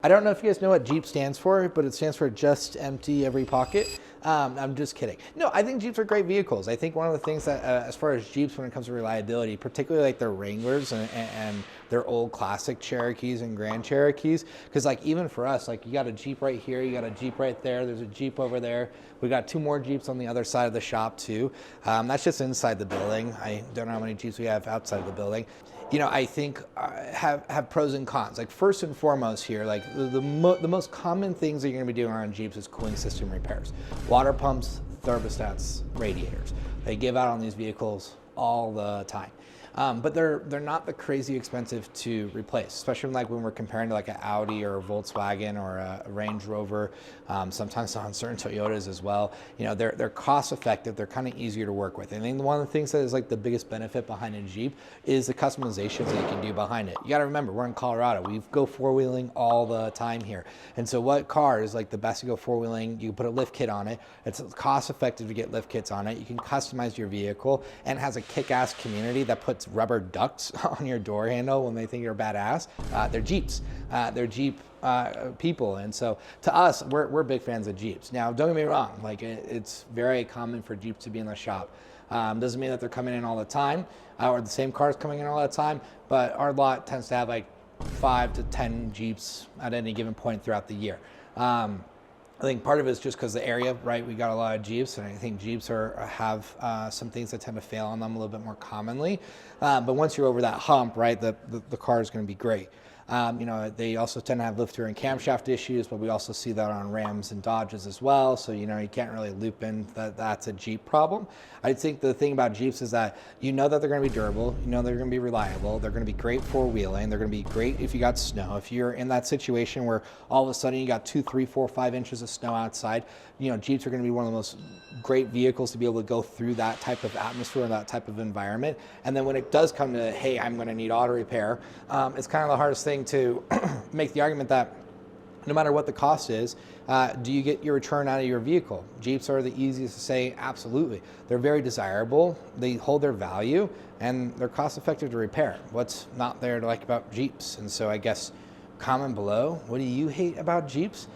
I don't know if you guys know what Jeep stands for, but it stands for just empty every pocket. I'm just kidding. No, I think Jeeps are great vehicles. I think one of the things that, as far as Jeeps, when it comes to reliability, particularly like their Wranglers and their old classic Cherokees and Grand Cherokees, because like even for us, like you got a Jeep right here, you got a Jeep right there, there's a Jeep over there. We got 2 more Jeeps on the other side of the shop too. That's just inside the building. I don't know how many Jeeps we have outside of the building. You know, I think have pros and cons. Like first and foremost here, like the most common things that you're gonna be doing on Jeeps is cooling system repairs. Water pumps, thermostats, radiators. They give out on these vehicles all the time. But they're not the crazy expensive to replace, especially like when we're comparing to like an Audi or a Volkswagen or a Range Rover, sometimes on certain Toyotas as well. You know, they're cost effective, they're kind of easier to work with. And I think one of the things that is like the biggest benefit behind a Jeep is the customizations that you can do behind it. You gotta remember, we're in Colorado, we go four-wheeling all the time here. And so what car is like the best to go four-wheeling? You can put a lift kit on it. It's cost effective to get lift kits on it. You can customize your vehicle, and it has a kick-ass community that puts rubber ducks on your door handle when they think you're badass. They're Jeeps. They're Jeep people, and so to us, we're big fans of Jeeps. Now, don't get me wrong, like it's very common for Jeeps to be in the shop. Doesn't mean that they're coming in all the time, or the same cars coming in all the time, but our lot tends to have like 5 to 10 Jeeps at any given point throughout the year. I think part of it is just because the area, right? We got a lot of Jeeps, and I think Jeeps have some things that tend to fail on them a little bit more commonly. But once you're over that hump, right, the car is going to be great. You know, they also tend to have lifter and camshaft issues, but we also see that on Rams and Dodges as well. So, you know, you can't really loop in that that's a Jeep problem. I think the thing about Jeeps is that you know that they're going to be durable, you know they're going to be reliable, they're going to be great four-wheeling, they're going to be great if you got snow. If you're in that situation where all of a sudden you got 2, 3, 4, 5 inches of snow outside, you know, Jeeps are going to be one of the most great vehicles to be able to go through that type of atmosphere and that type of environment. And then when it does come to, hey, I'm going to need auto repair, it's kind of the hardest thing to make the argument that no matter what the cost is, do you get your return out of your vehicle? Jeeps are the easiest to say, absolutely. They're very desirable, they hold their value, and they're cost effective to repair. What's not there to like about Jeeps? And so I guess comment below, what do you hate about Jeeps?